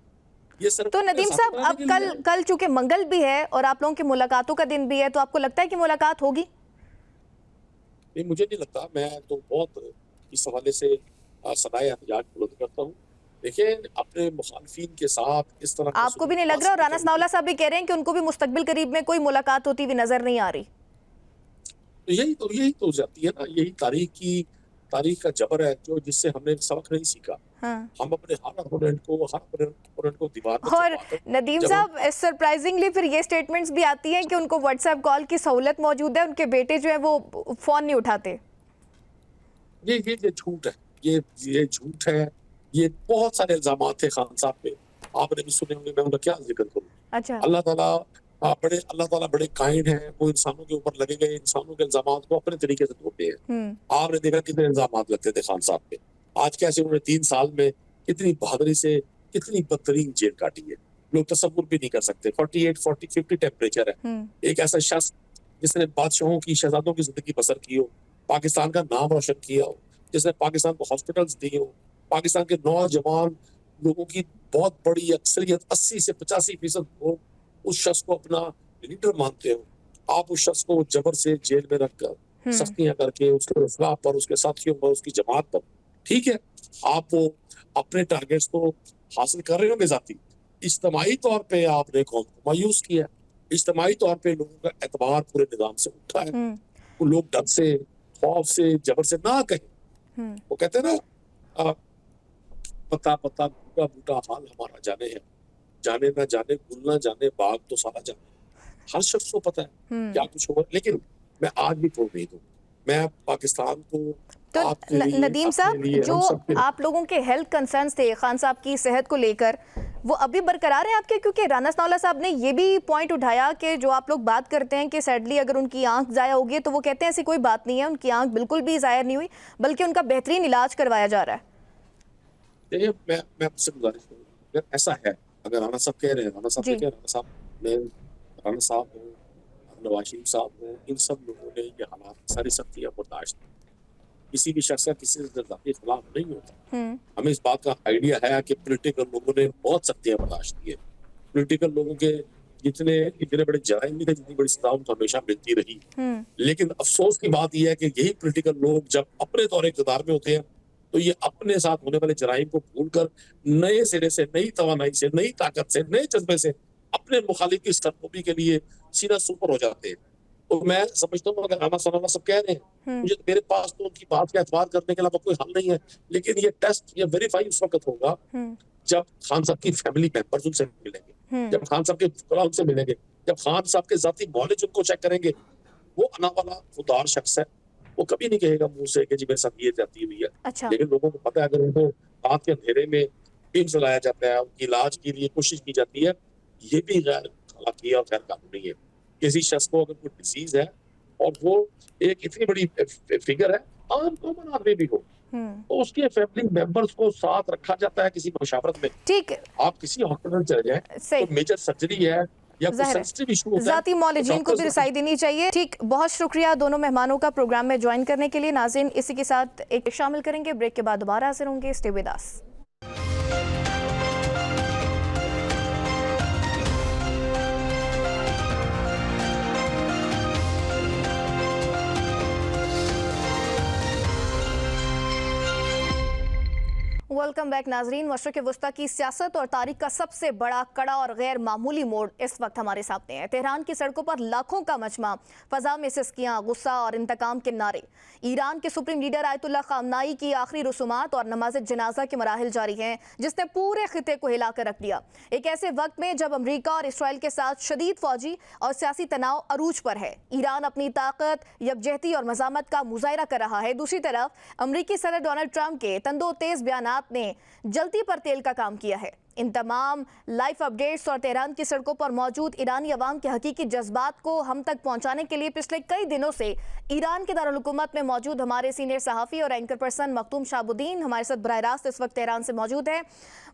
ये सिर्फ तो नदीम साहब, अब कल चूंकि मंगल भी है और आप लोगों की मुलाकातों का दिन भी है, तो आपको लगता है कि मुलाकात होगी? नहीं, मुझे नहीं लगता। मैं तो बहुत इस हवाले से सदाए एहतजाज बुलंद करता हूँ। देखिए, अपने मुखालफिन के साथ इस तरह आपको भी नहीं लग रहा? और राना सनाउल्लाह साहब भी कह रहे हैं कि उनको भी मुस्तकबिल करीब में कोई मुलाकात होती हुई नजर नहीं आ रही। तो यही तो जाती है ना, यही तारीख का जबर है, जो जिससे हमने सबक नहीं सीखा। हम अपने हर अपोनेंट को दीवार पर और नदीम साहब, सरप्राइजिंगली फिर ये स्टेटमेंट्स भी आती हैं कि उनको व्हाट्सएप कॉल की सहूलत मौजूद है, उनके बेटे जो है वो फोन नहीं उठाते। ये झूठ है, ये झूठ है। ये बहुत सारे इल्जाम थे खान साहब पे, आपने भी सुने होंगे, मैं उनका क्या जिक्र करूं। अच्छा। अल्लाह ताला बड़े काइंड हैं, वो इंसानों के ऊपर लगे गए इंसानों के इल्जामात को अपने तरीके से तोड़ते हैं। आपने देखा कितने इल्जामात लगते थे खान साहब पे, आज कैसे उन्होंने 3 साल में कितनी बहादुरी से कितनी बदतरीन जेल काटी है, लोग तसव्वुर भी नहीं कर सकते। 48, 40, 50 टेम्परेचर है। एक ऐसा शख्स जिसने बादशाहों की, शहजादों की जिंदगी बसर की हो, पाकिस्तान का नाम रोशन किया हो, जिसने पाकिस्तान को हॉस्पिटल्स दिए हो, पाकिस्तान के नौजवान लोगों की बहुत बड़ी अक्सरियत 80 से 85% लोग उस शख्स को अपना लीडर मानते हो, आप उस शख्स को जबर से जेल में रखकर सख्तियां करके उसके अफवाह पर, उसके साथियों पर, उसकी जमात पर, ठीक है, आप वो अपने टारगेट्स को हासिल कर रहे होंगे जाती, इज्तिमाई तौर पे आपने कौम को मायूस किया, इज्तिमाई तौर पे लोगों का एतबार पूरे निजाम से उठा है। वो लोग डर से, खौफ से, जबर से ना कहें, वो कहते हैं ना, पता पता बूटा बूटा हाल हमारा जाने है, जाने ना जाने गुल ना जाने बाग तो सारा जाने। हर शख्स को पता है क्या कुछ होगा, लेकिन मैं आज भी तोड़ नहीं दूं। मैं पाकिस्तान को तो नदीम साहब, जो आप लोगों के हेल्थ कंसर्न्स थे खान साहब की सेहत को लेकर, वो अभी बरकरार है आपके? क्योंकि राना सनाउल्लाह साहब ने ये भी पॉइंट उठाया कि जो आप लोग बात करते हैं कि सैडली अगर उनकी आंख जाया होगी, तो वो कहते हैं ऐसी कोई बात नहीं है, उनकी आंख बिल्कुल भी जाया नहीं हुई, बल्कि उनका बेहतरीन इलाज करवाया जा रहा है। देखिए, मैं आपसे गुजारिश करूंगा, अगर ऐसा है, अगर राना साहब कह रहे हैं, राना साहब हो, नवाज शरीफ साहब हो, इन सब लोगों ने ये हालात, सारी सख्तियां बर्दाश्त, किसी भी शख्स का किसी से जाती खिलाफ नहीं होता। हमें इस बात का आइडिया है कि पॉलिटिकल लोगों ने बहुत सख्तियां बर्दाश्त की है। पॉलिटिकल लोगों के इतने बड़े जराइम भी थे, जितनी बड़ी सजा उनको हमेशा मिलती रही, लेकिन अफसोस की बात यह है कि यही पॉलिटिकल लोग जब अपने दौरे इक़्तिदार में होते हैं, तो ये अपने साथ होने वाले जराइम को भूलकर नए सिरे से, नई तवानाई से, नई ताकत से, नए जज्बे से अपने मुखालिफ की सरकोबी के लिए सीना सुपर हो जाते हैं। तो मैं समझता हूँ, अगर राना सनाउल्लाह सब कह रहे हैं, मुझे मेरे पास तो उनकी बात का एतबार करने के अलावा कोई हल नहीं है, लेकिन ये टेस्ट, ये वेरीफाई उस वक्त होगा जब खान साहब की फैमिली मेंबर्स उनसे मिलेंगे, जब खान साहब के फुकरा उनसे मिलेंगे, जब खान साहब के जाती मौलिज उनको चेक करेंगे। वो अना वाला खुदार शख्स है, वो कभी नहीं कहेगा मुंह से कि जी मेरे साथ ये जाती हुई है। अच्छा। लेकिन लोगों को पता है, अगर उनको रात के अंधेरे में पिन चलाया जाता है, उनकी इलाज के लिए कोशिश की जाती है, ये भी गैर अखलाकी और गैर कानूनी है। किसी शख्स को अगर कोई डिजीज है और वो एक इतनी बड़ी फिगर है, आम कॉमन आदमी भी हो, तो उसके फैमिली मेंबर्स को साथ रखा जाता है किसी मशावरत में। ठीक है, आप किसी हॉस्पिटल चले जाएं, तो मेजर सर्जरी है या कोई सेंसिटिव इशू होता है, जाती मौलिजीन को भी रिसाई देनी चाहिए। ठीक, बहुत शुक्रिया दोनों मेहमानों का प्रोग्राम में ज्वाइन करने के लिए। नाज़रीन, इसी के साथ एक शामिल करेंगे, ब्रेक के बाद दोबारा हाजिर होंगे। Stay with us. Welcome back नाजरीन। मशरिक़ वस्ता की सियासत और तारीख का सबसे बड़ा कड़ा और गैर मामूली मोड़ इस वक्त हमारे सामने है। तेहरान की सड़कों पर लाखों का मजमा, फजा में सिस्कियां, गुस्सा और इंतकाम के नारे। ईरान के सुप्रीम लीडर आयतुल्लाह खामनाई की आखिरी रसूमात और नमाज जनाजा के मराहिल जारी हैं, जिसने पूरे खिते को हिलाकर रख दिया। एक ऐसे वक्त में जब अमरीका और इसराइल के साथ शदीद फौजी और सियासी तनाव अरूज पर है, ईरान अपनी ताकत, यकजहती और मज़ामत का मुजाहिरा कर रहा है। दूसरी तरफ अमरीकी सदर डोनाल्ड ट्रंप के तंदो तेज बयानात ने जलती पर तेल का काम किया है। इन तमाम लाइव अपडेट्स और तेहरान की सड़कों पर मौजूद ईरानी अवाम के हकीकी जज्बात को हम तक पहुंचाने के लिए पिछले कई दिनों से ईरान के दारुल हुकूमत में मौजूद हमारे सीनियर सहाफ़ी और एंकर पर्सन मखदूम शाहबुद्दीन हमारे साथ बराह रास्त इस वक्त तेहरान से मौजूद है।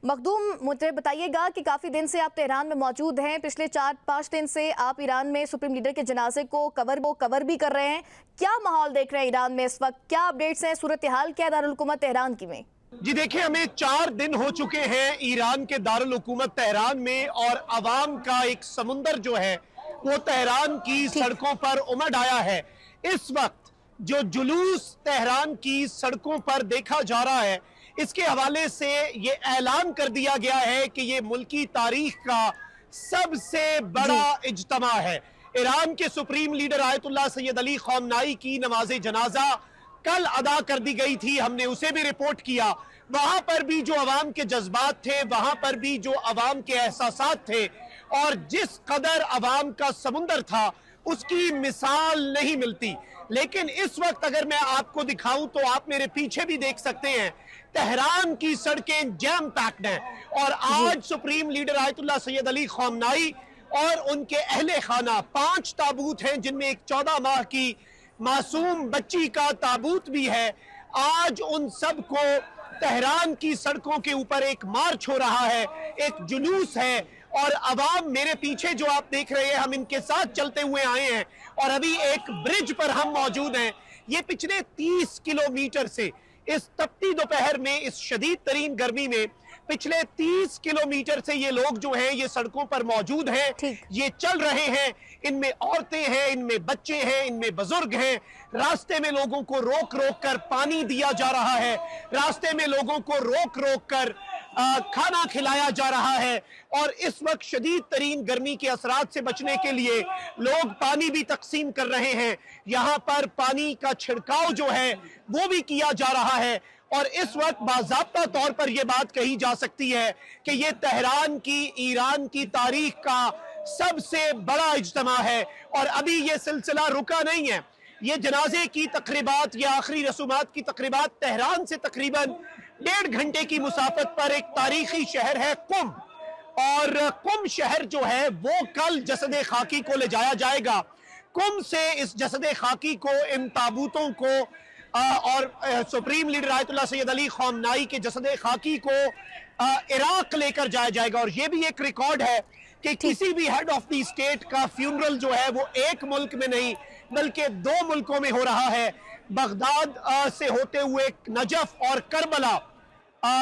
मखदूम, मुझे बताइएगा कि काफ़ी दिन से आप तेहरान में मौजूद हैं। पिछले 4-5 दिन से आप ईरान में सुप्रीम लीडर के जनाजे को कवर भी कर रहे हैं। क्या माहौल देख रहे हैं ईरान में इस वक्त? क्या अपडेट्स हैं? सूरत हाल क्या है दारुल हुकूमत तेहरान की में? जी देखिए, हमें 4 दिन हो चुके हैं ईरान के दारुल हुकूमत तेहरान में, और अवाम का एक समुंदर जो है वो तेहरान की सड़कों पर उमड़ आया है। इस वक्त जो जुलूस तेहरान की सड़कों पर देखा जा रहा है, इसके हवाले से ये ऐलान कर दिया गया है कि ये मुल्की तारीख का सबसे बड़ा इज्तिमा है। ईरान के supreme leader Ayatollah Sayyid Ali खामनाई की नमाज जनाजा कल अदा कर दी गई थी, हमने उसे भी रिपोर्ट किया। वहां पर भी जो अवाम के जज्बात थे, वहां पर भी जो अवाम के एहसासात थे, और जिस कदर अवाम का समुंदर था, उसकी मिसाल नहीं मिलती। लेकिन इस वक्त अगर मैं आपको दिखाऊं तो आप मेरे पीछे भी देख सकते हैं, तेहरान की सड़कें जैम पैक्ड हैं। और आज supreme leader Ayatollah Sayyid Ali खामनाई और उनके अहले खाना, 5 ताबूत हैं जिनमें एक 14 माह की मासूम बच्ची का ताबूत भी है। आज उन सब को तेहरान की सड़कों के ऊपर एक मार्च हो रहा है, एक जुलूस है, और अवाम मेरे पीछे जो आप देख रहे हैं, हम इनके साथ चलते हुए आए हैं और अभी एक ब्रिज पर हम मौजूद हैं। ये पिछले 30 किलोमीटर से इस तपती दोपहर में, इस शदीद तरीन गर्मी में, पिछले 30 किलोमीटर से ये लोग जो हैं ये सड़कों पर मौजूद हैं, ये चल रहे हैं। इनमें औरतें हैं, इनमें बच्चे हैं, इनमें बुजुर्ग हैं। रास्ते में लोगों को रोक रोक कर पानी दिया जा रहा है, रास्ते में लोगों को रोक रोक कर खाना खिलाया जा रहा है। और इस वक्त शदीद तरीन गर्मी के असरात से बचने के लिए लोग पानी भी तकसीम कर रहे हैं। यहाँ पर पानी का छिड़काव जो है वो भी किया जा रहा है। और इस वक्त बाज़ाब्ता तौर पर यह बात कही जा सकती है कि यह तेहरान की, ईरान की तारीख का सबसे बड़ा इज्तिमा है। और अभी यह सिलसिला रुका नहीं है। ये जनाजे की तकरीबात या आखिरी रसूमात की तकरीबात तेहरान से तकरीबन 1.5 घंटे की मुसाफत पर एक तारीखी शहर है कुम, और कुम शहर जो है वो कल जसद खाकी को ले जाया जाएगा। कुम से इस जसद खाकी को, इन ताबूतों को और supreme leader Ayatollah Sayyid Ali खामनाई के जसद खाकी को इराक लेकर जाया जाएगा। और ये भी एक रिकॉर्ड है कि किसी भी हेड ऑफ द स्टेट का फ्यूनरल जो है वो एक मुल्क में नहीं बल्कि 2 मुल्कों में हो रहा है। बगदाद से होते हुए नजफ और करबला,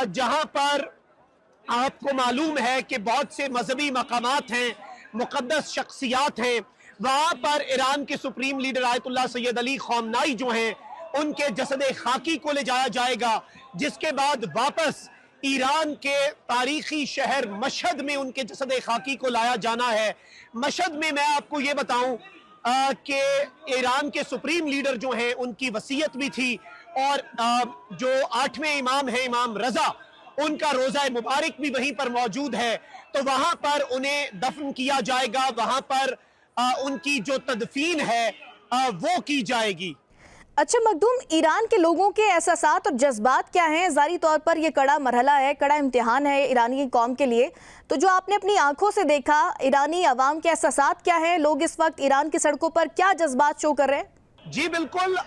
जहां पर आपको मालूम है कि बहुत से मजहबी मकामात हैं, मुकद्दस शख्सियात हैं, वहां पर ईरान के supreme leader Ayatollah Sayyid Ali खामनाई जो हैं उनके जसद खाकी को ले जाया जाएगा, जिसके बाद वापस ईरान के तारीखी शहर मशहद में उनके जसद खाकी को लाया जाना है। मशहद में मैं आपको ये बताऊं कि ईरान के सुप्रीम लीडर जो हैं उनकी वसीयत भी थी, और जो 8वें इमाम है, इमाम रजा, उनका रोज़ा मुबारक भी वहीं पर मौजूद है। तो वहां पर उन्हें दफन किया जाएगा, वहां पर उनकी जो तदफीन है वो की जाएगी। अच्छा मखदूम, ईरान के लोगों के एहसासात और जज्बात क्या हैं? ज़ाहिरी तौर पर यह कड़ा मरहला है, कड़ा इम्तिहान है ईरानी कौम के लिए। तो जो आपने अपनी आंखों से देखा, ईरानी अवाम के एहसासात क्या हैं? लोग इस वक्त ईरान की सड़कों पर क्या जज्बात शो कर रहे हैं? जी बिल्कुल,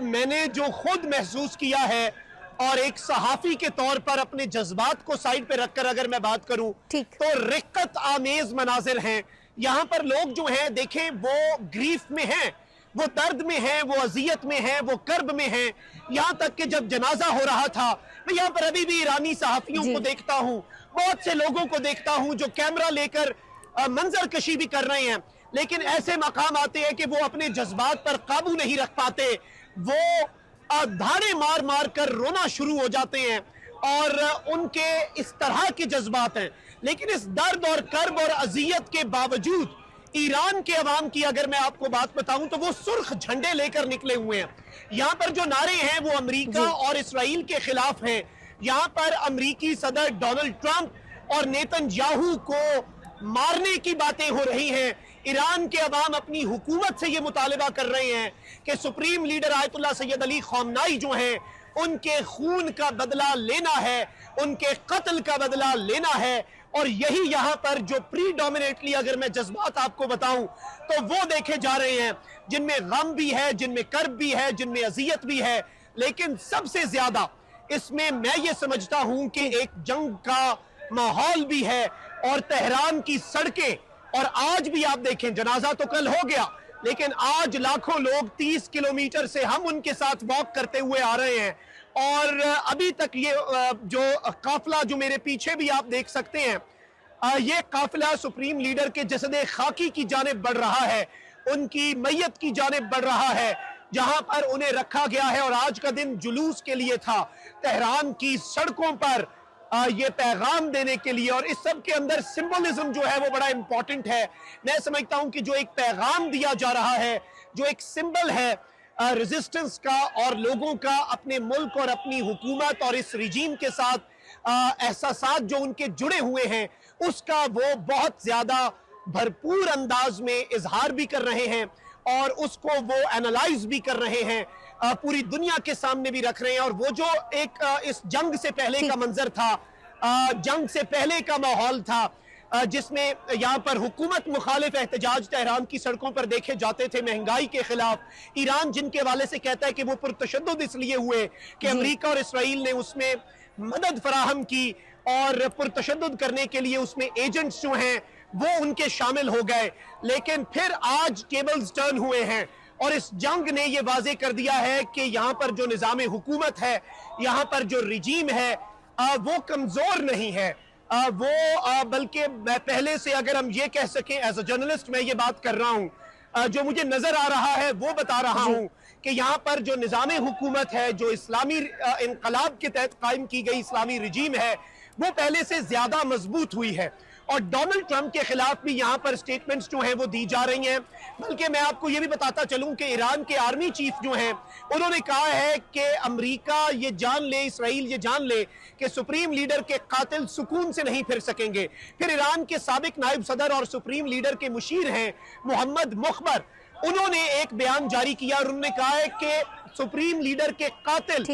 मैंने जो खुद महसूस किया है, और एक सहाफ़ी के तौर पर अपने जज्बात को साइड पे रखकर अगर मैं बात करूं तो रिक्कत आमेज मनाजिर हैं। यहाँ पर लोग जो हैं, देखें, वो ग्रीफ में हैं, वो दर्द में है, वो अजियत में है, वो कर्ब में है। यहाँ तक कि जब जनाजा हो रहा था, मैं यहाँ पर अभी भी ईरानी सहाफियों को देखता हूँ, बहुत से लोगों को देखता हूँ जो कैमरा लेकर मंजर कशी भी कर रहे हैं, लेकिन ऐसे मकाम आते हैं कि वो अपने जज्बात पर काबू नहीं रख पाते, वो धाड़े मार मार कर रोना शुरू हो जाते हैं। और उनके इस तरह के जज्बात हैं। लेकिन इस दर्द और कर्ब और अजियत के बावजूद ईरान के अवाम की अगर मैं आपको बात बताऊं तो वो सुर्ख झंडे लेकर निकले हुए हैं। यहां पर जो नारे हैं वो अमेरिका और इसराइल के खिलाफ हैं। यहां पर अमेरिकी सदर डोनाल्ड ट्रंप और नेतन्याहू को मारने की बातें हो रही हैं। ईरान के अवाम अपनी हुकूमत से ये मुतालिबा कर रहे हैं कि supreme leader Ayatollah Sayyid Ali Khamenei जो हैं उनके खून का बदला लेना है, उनके कत्ल का बदला लेना है। और यही यहां पर जो प्रीडोमिनेटली अगर मैं जज्बात आपको बताऊं तो वो देखे जा रहे हैं, जिनमें गम भी है, जिनमें कर्ब भी है, जिनमें अजियत भी है। लेकिन सबसे ज्यादा इसमें मैं ये समझता हूं कि एक जंग का माहौल भी है और तेहरान की सड़कें, और आज भी आप देखें जनाजा तो कल हो गया, लेकिन आज लाखों लोग 30 किलोमीटर से हम उनके साथ वॉक करते हुए आ रहे हैं। और अभी तक ये जो काफिला जो मेरे पीछे भी आप देख सकते हैं, ये काफिला सुप्रीम लीडर के जसदे खाकी की जानिब बढ़ रहा है, उनकी मैयत की जानिब बढ़ रहा है, जहां पर उन्हें रखा गया है। और आज का दिन जुलूस के लिए था, तेहरान की सड़कों पर ये पैगाम देने के लिए। और इस सब के अंदर सिंबलिज्म जो है वो बड़ा इंपॉर्टेंट है। मैं समझता हूं कि जो एक पैगाम दिया जा रहा है, जो एक सिंबल है रेजिस्टेंस का और लोगों का अपने मुल्क और अपनी हुकूमत और इस रिजीम के साथ एहसासात जो उनके जुड़े हुए हैं, उसका वो बहुत ज्यादा भरपूर अंदाज में इजहार भी कर रहे हैं और उसको वो एनालाइज भी कर रहे हैं, पूरी दुनिया के सामने भी रख रहे हैं। और वो जो एक इस जंग से पहले का मंजर था, जंग से पहले का माहौल था, जिसमें यहाँ पर हुकूमत मुखालिफ एहतजाज तेहरान की सड़कों पर देखे जाते थे महंगाई के खिलाफ। ईरान जिनके हवाले से कहता है कि वो पुरतशद्दुद इसलिए हुए कि अमेरिका और इसराइल ने उसमें मदद फराहम की और पुरतशद्दुद करने के लिए उसमें एजेंट्स जो हैं वो उनके शामिल हो गए। लेकिन फिर आज टेबल्स टर्न हुए हैं और इस जंग ने ये वाजे कर दिया है कि यहाँ पर जो निज़ाम हुकूमत है, यहाँ पर जो रिजीम है, वो कमजोर नहीं है, वो बल्कि पहले से अगर हम ये कह सकें, एज अ जर्नलिस्ट मैं ये बात कर रहा हूँ, जो मुझे नजर आ रहा है वो बता रहा हूँ कि यहाँ पर जो निज़ाम हुकूमत है, जो इस्लामी इनकलाब के तहत कायम की गई इस्लामी रिजीम है, वो पहले से ज्यादा मजबूत हुई है। और डोनाल्ड ट्रंप के खिलाफ भी यहाँ पर स्टेटमेंट्स जो हैं वो दी जा रही हैं। बल्कि मैं आपको ये भी बताता चलूं कि ईरान के आर्मी चीफ जो हैं उन्होंने कहा है कि अमेरिका ये जान ले, इसराइल ये जान ले कि सुप्रीम लीडर के कातिल सुकून से नहीं फिर सकेंगे। फिर ईरान के साबिक नायब सदर और सुप्रीम लीडर के मुशीर हैं मोहम्मद मुखबर, उन्होंने एक बयान जारी किया और उन्होंने कहा है कि सुप्रीम लीडर के कातिल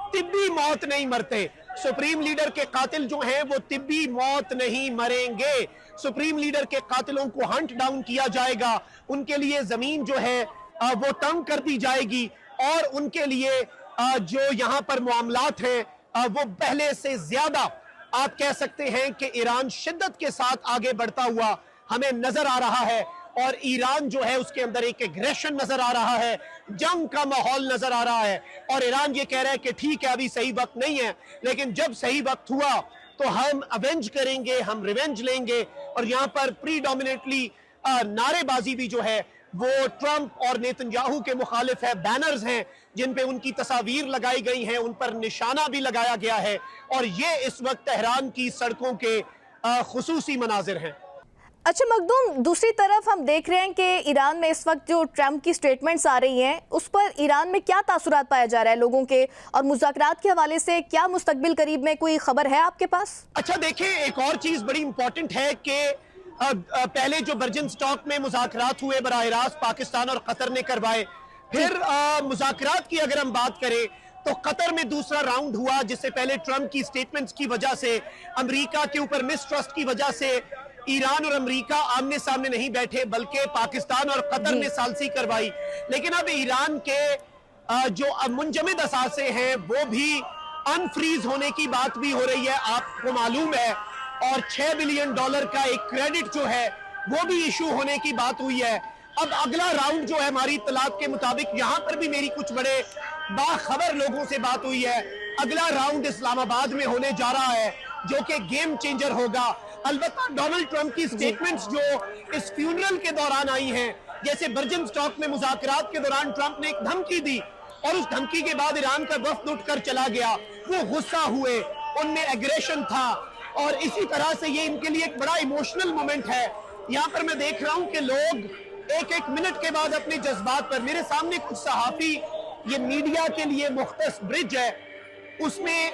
तिब्बी मौत नहीं मरते, सुप्रीम लीडर के कातिल जो हैं वो तिब्बी मौत नहीं मरेंगे। सुप्रीम लीडर के कातिलों को हंट डाउन किया जाएगा, उनके लिए जमीन जो है वो तंग कर दी जाएगी और उनके लिए जो यहाँ पर मामलात हैं वो पहले से ज्यादा आप कह सकते हैं कि ईरान शिद्दत के साथ आगे बढ़ता हुआ हमें नजर आ रहा है। और ईरान जो है उसके अंदर एक एग्रेशन नजर आ रहा है, जंग का माहौल नजर आ रहा है। और ईरान ये कह रहा है कि ठीक है अभी सही वक्त नहीं है, लेकिन जब सही वक्त हुआ तो हम अवेंज करेंगे, हम रिवेंज लेंगे। और यहाँ पर प्रीडोमिनेटली नारेबाजी भी जो है वो ट्रंप और नेतन्याहू के मुखालिफ है। बैनर्स हैं जिन पे उनकी तस्वीर लगाई गई हैं, उन पर निशाना भी लगाया गया है। और ये इस वक्त तेहरान की सड़कों के खुसूसी मनाजिर हैं। अच्छा मखदूम, दूसरी तरफ हम देख रहे हैं कि ईरान में इस वक्त जो ट्रंप की स्टेटमेंट्स आ रही हैं उस पर ईरान में क्या तासुरात पाया जा रहा है लोगों के, और मुज़ाकरात के हवाले से क्या मुस्तकबिल करीब में कोई खबर है आपके पास? अच्छा देखिए, एक और चीज बड़ी इंपॉर्टेंट है कि पहले जो बर्जन स्टॉक में मुज़ाकरात हुए बराह रास्त पाकिस्तान और कतर ने करवाए, फिर मुज़ाकरात की अगर हम बात करें तो कतर में दूसरा राउंड हुआ, जिससे पहले ट्रंप की स्टेटमेंट्स की वजह से, अमेरिका के ऊपर मिसट्रस्ट की वजह से ईरान और अमेरिका आमने सामने नहीं बैठे, बल्कि पाकिस्तान और कतर ने सालसी करवाई। लेकिन अब ईरान के जो मुंजमद असासे हैं वो भी अनफ्रीज होने की बात भी हो रही है, आपको मालूम है। और $6 बिलियन का एक क्रेडिट जो है वो भी इशू होने की बात हुई है। अब अगला राउंड जो है हमारी इत्तलात के मुताबिक, यहां पर भी मेरी कुछ बड़े बाखबर लोगों से बात हुई है, अगला राउंड इस्लामाबाद में होने जा रहा है जो कि गेम चेंजर होगा। अलबत्ता डोनाल्ड ट्रंप की स्टेटमेंट्स जो इस फ्यूनरल के दौरान आई हैं, जैसे बर्जन स्टॉक में मुज़ाकरात के दौरान ट्रंप ने एक धमकी दी और उस धमकी के बाद ईरान का वफ्द उठकर चला गया, वो गुस्सा हुए उनमें एग्रेशन था, और इसी तरह से ये इनके लिए एक बड़ा इमोशनल मोमेंट है। यहाँ पर मैं देख रहा हूं कि लोग एक एक मिनट के बाद अपने जज्बात पर, मेरे सामने कुछ सहाफी, ये मीडिया के लिए मुख्तस ब्रिज है, उसमें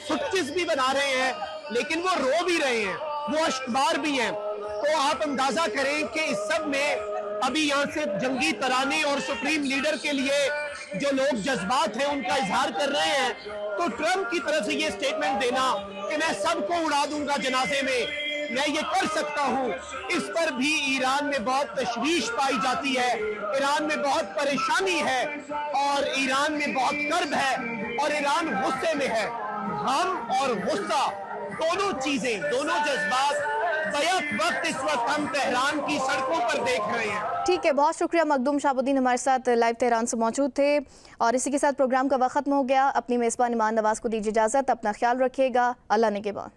फुटेज भी बना रहे हैं, लेकिन वो रो भी रहे हैं, वो अश्कबार भी हैं। तो आप अंदाजा करें कि इस सब में अभी यहाँ से जंगी तराने और सुप्रीम लीडर के लिए जो लोग जज्बात हैं उनका इजहार कर रहे हैं, तो ट्रंप की तरफ से ये स्टेटमेंट देना कि मैं सबको उड़ा दूंगा जनाजे में, मैं ये कर सकता हूं, इस पर भी ईरान में बहुत तशवीश पाई जाती है, ईरान में बहुत परेशानी है और ईरान में बहुत कर्ब है और ईरान गुस्से में है। गम और गुस्सा दोनों चीजें, दोनों जज्बात बैक वक्त इस वक्त हम तेहरान की सड़कों पर देख रहे हैं। ठीक है, बहुत शुक्रिया। मखदूम शाहबुद्दीन हमारे साथ लाइव तेहरान से मौजूद थे। और इसी के साथ प्रोग्राम का वक्त खत्म हो गया। अपनी मेज़बान ईमान नवाज को दीजिए इजाज़त। अपना ख्याल रखिएगा। अल्लाह निगहबान।